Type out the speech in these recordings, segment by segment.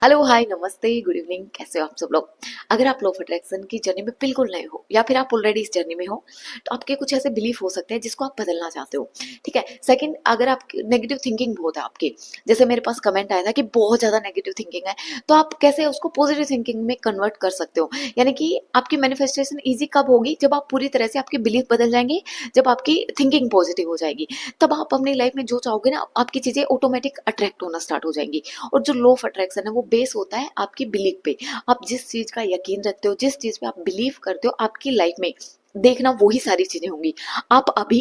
Hello hi नमस्ते good evening, कैसे हो आप सब लोग। अगर आप लॉ ऑफ अट्रैक्शन की जर्नी में बिल्कुल नए हो या फिर आप ऑलरेडी इस जर्नी में हो तो आपके कुछ ऐसे बिलीफ हो सकते हैं जिसको आप बदलना चाहते हो। ठीक है। सेकंड, अगर आप नेगेटिव थिंकिंग बहुत है आपकी, जैसे मेरे पास कमेंट आया था कि बहुत ज्यादा नेगेटिव थिंकिंग है, तो आप कैसे उसको पॉजिटिव थिंकिंग में कन्वर्ट कर सकते हो। यानी कि आपकी मैनिफेस्टेशन ईजी कब होगी, जब आप पूरी तरह से आपके बिलीफ बदल जाएंगे, जब आपकी थिंकिंग पॉजिटिव हो जाएगी, तब आप अपनी लाइफ में जो चाहोगे ना आपकी चीजें ऑटोमेटिक अट्रैक्ट होना स्टार्ट हो जाएंगी। और जो लॉ ऑफ अट्रैक्शन है वो बेस होता है आपकी बिलीफ पे। आप जिस चीज का यकीन रखते हो, जिस चीज पे आप बिलीव करते हो, आपकी लाइफ में देखना वही सारी चीजें होंगी। आप अभी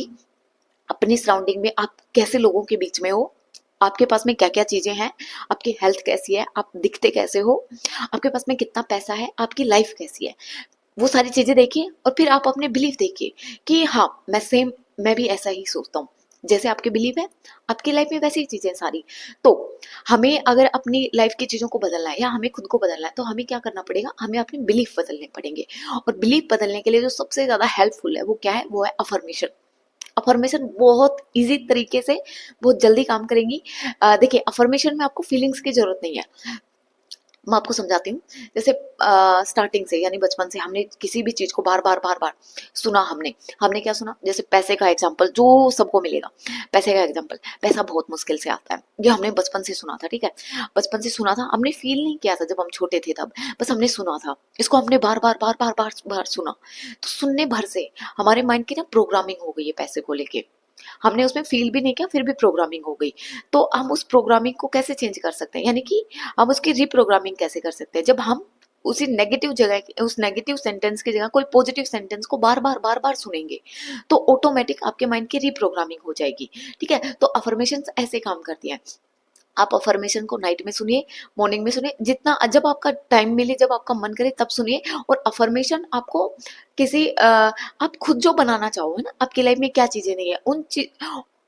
अपनी सराउंडिंग में आप कैसे लोगों के बीच में हो, आपके पास में क्या क्या चीजें हैं, आपकी हेल्थ कैसी है, आप दिखते कैसे हो, आपके पास में कितना पैसा है, आपकी लाइफ कैसी है, वो सारी चीजें देखिए और फिर आप अपने बिलीफ देखिए कि हाँ मैं भी ऐसा ही सोचता हूँ। जैसे आपके बिलीव है आपकी लाइफ में वैसी ही चीजें सारी। तो हमें अगर अपनी लाइफ की चीजों को बदलना है या हमें खुद को बदलना है तो हमें क्या करना पड़ेगा, हमें अपने बिलीफ बदलने पड़ेंगे। और बिलीफ बदलने के लिए जो सबसे ज्यादा हेल्पफुल है वो क्या है, वो है अफर्मेशन। अफर्मेशन बहुत इजी तरीके से बहुत जल्दी काम करेंगी। देखिए, अफर्मेशन में आपको फीलिंग्स की जरूरत नहीं है। मैं आपको समझाती हूँ। जैसे स्टार्टिंग से यानी बचपन से हमने किसी भी चीज को बार बार बार बार सुना। हमने हमने क्या सुना, जैसे पैसे का एग्जाम्पल जो सबको मिलेगा। पैसे का एग्जाम्पल, पैसा बहुत मुश्किल से आता है, ये हमने बचपन से सुना था। ठीक है, बचपन से सुना था, हमने फील नहीं किया था जब हम छोटे थे तब, बस हमने सुना था। इसको हमने बार बार बार बार बार बार सुना, तो सुनने भर से हमारे माइंड की ना प्रोग्रामिंग हो गई है पैसे को लेके। हमने उसमें फील भी नहीं किया फिर भी प्रोग्रामिंग हो गई। तो हम उस प्रोग्रामिंग को कैसे चेंज कर सकते हैं, यानी कि हम उसकी रिप्रोग्रामिंग कैसे कर सकते हैं, जब हम उसी नेगेटिव जगह उस नेगेटिव सेंटेंस की जगह कोई पॉजिटिव सेंटेंस को बार बार सुनेंगे, तो ऑटोमेटिक आपके माइंड की रिप्रोग्रामिंग हो जाएगी। ठीक है, तो अफर्मेशंस ऐसे काम करती हैं। आप अफर्मेशन को नाइट में सुनिए, मॉर्निंग में सुनिए, जितना जब आपका टाइम मिले, जब आपका मन करे तब सुनिए। और अफर्मेशन आपको किसी आप खुद जो बनाना चाहो है ना, आपकी लाइफ में क्या चीजें नहीं है,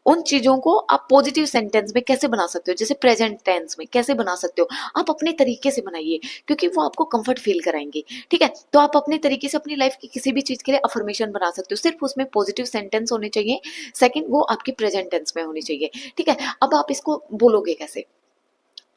उन चीजों को आप पॉजिटिव सेंटेंस में कैसे बना सकते हो, जैसे प्रेजेंट टेंस में कैसे बना सकते हो, आप अपने तरीके से बनाइए, क्योंकि वो आपको कंफर्ट फील कराएंगे। ठीक है, तो आप अपने तरीके से अपनी लाइफ की किसी भी चीज के लिए अफर्मेशन बना सकते हो, सिर्फ उसमें पॉजिटिव सेंटेंस होने चाहिए। सेकंड, वो आपकी प्रेजेंट टेंस में होनी चाहिए। ठीक है, अब आप इसको बोलोगे कैसे,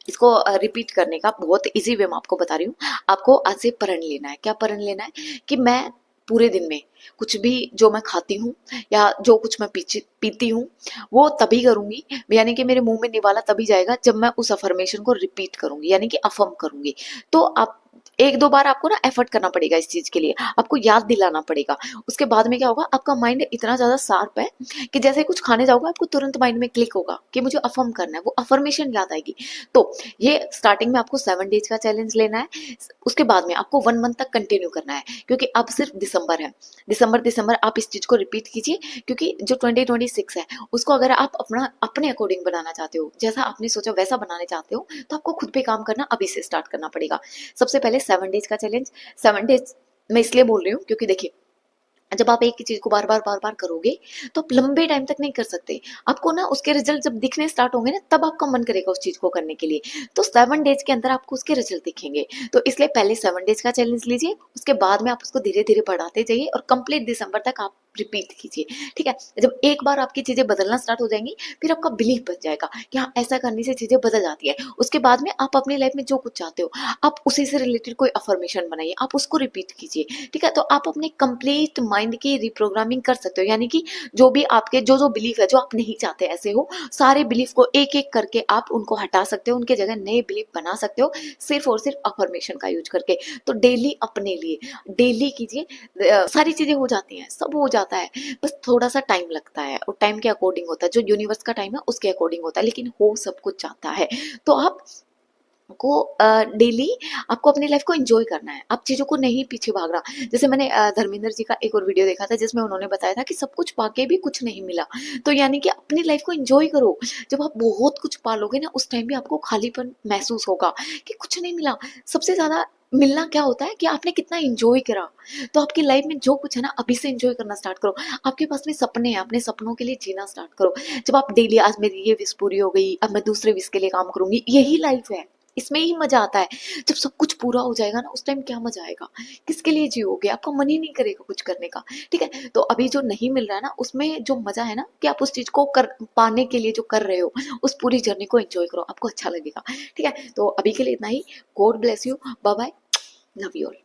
इसको रिपीट करने का बहुत इजी वे मैं आपको बता रही हूँ। आपको आज से प्रण लेना है। क्या प्रण लेना है कि मैं पूरे दिन में कुछ भी जो मैं खाती हूँ या जो कुछ मैं पीती हूँ वो तभी करूंगी, यानी कि मेरे मुंह में निवाला तभी जाएगा जब मैं उस अफर्मेशन को रिपीट करूंगी, यानी कि अफर्म करूंगी। तो आप एक दो बार आपको ना एफर्ट करना पड़ेगा इस चीज के लिए, आपको याद दिलाना पड़ेगा। उसके बाद में क्या होगा, आपका माइंड इतना ज्यादा शार्प है कि जैसे कुछ खाने जाओगे आपको तुरंत माइंड में क्लिक होगा कि मुझे अफर्म करना है, वो अफर्मेशन याद आएगी। तो ये स्टार्टिंग में आपको 7 डेज का चैलेंज लेना है। उसके बाद में आपको 1 मंथ तक कंटिन्यू करना है, क्योंकि अब सिर्फ दिसंबर है। दिसंबर दिसंबर आप इस चीज को रिपीट कीजिए, क्योंकि जो 2026 है उसको अगर आप अपना अपने अकॉर्डिंग बनाना चाहते हो, जैसा आपने सोचा वैसा बनाने चाहते हो, तो आपको खुद पे काम करना अभी से स्टार्ट करना पड़ेगा। सबसे पहले 7 डेज का चैलेंज। 7 डेज मैं इसलिए बोल रही हूँ क्योंकि देखिए, जब आप एक ही चीज को बार बार बार बार करोगे तो आप लंबे टाइम तक नहीं कर सकते। आपको ना उसके रिजल्ट जब दिखने स्टार्ट होंगे ना, तब आपका मन करेगा उस चीज को करने के लिए। तो 7 डेज के अंदर आपको उसके रिजल्ट दिखेंगे। तो इसलिए पहले 7 डेज का चैलेंज लीजिए, उसके बाद में आप उसको धीरे धीरे बढ़ाते जाइए और कंप्लीट दिसंबर तक आप रिपीट कीजिए। ठीक है, जब एक बार आपकी चीजें बदलना स्टार्ट हो जाएंगी, फिर आपका बिलीफ बन जाएगा कि हाँ ऐसा करने से चीजें बदल जाती है। उसके बाद में आप अपनी लाइफ में जो कुछ चाहते हो, आप उसी से रिलेटेड कोई अफर्मेशन बनाइए, आप उसको रिपीट कीजिए। ठीक है, तो आप अपने कंप्लीट माइंड की रिप्रोग्रामिंग कर सकते हो, यानी कि जो भी आपके जो जो बिलीफ है जो आप नहीं चाहते ऐसे हो, सारे बिलीफ को एक एक करके आप उनको हटा सकते हो, उनके जगह नए बिलीफ बना सकते हो, सिर्फ और सिर्फ अफर्मेशन का यूज करके। तो डेली अपने लिए डेली कीजिए, सारी चीजें हो जाती हैं, सब हो जाता है, बस थोड़ा सा टाइम लगता है और टाइम के अकॉर्डिंग होता है, जो यूनिवर्स का टाइम है उसके अकॉर्डिंग होता है, लेकिन हो सब कुछ जाता है। तो आप को डेली आपको अपनी लाइफ को एंजॉय करना है, आप चीजों को नहीं पीछे भाग रहा। जैसे मैंने धर्मेंद्र जी का एक और वीडियो देखा था जिसमें उन्होंने बताया था कि सब कुछ पाके भी कुछ नहीं मिला। तो यानी कि अपनी लाइफ को एंजॉय करो। जब आप बहुत कुछ पालोगे ना, उस टाइम भी आपको खालीपन महसूस होगा कि कुछ नहीं मिला। सबसे ज्यादा मिलना क्या होता है कि आपने कितना एंजॉय करा। तो आपकी लाइफ में जो कुछ है ना, अभी से एंजॉय करना स्टार्ट करो। आपके पास में सपने हैं, अपने सपनों के लिए जीना स्टार्ट करो। जब आप डेली आज मेरी ये विश पूरी हो गई, अब मैं दूसरे विश के लिए काम करूंगी, यही लाइफ है। इसमें ही मजा आता है। जब सब कुछ पूरा हो जाएगा ना, उस टाइम क्या मजा आएगा, किसके लिए जियोगे, आपका मन ही नहीं करेगा कुछ करने का। ठीक है, तो अभी जो नहीं मिल रहा है ना, उसमें जो मजा है ना, कि आप उस चीज को कर पाने के लिए जो कर रहे हो, उस पूरी जर्नी को एंजॉय करो, आपको अच्छा लगेगा। ठीक है, तो अभी के लिए इतना ही। God bless you, bye bye, love you all.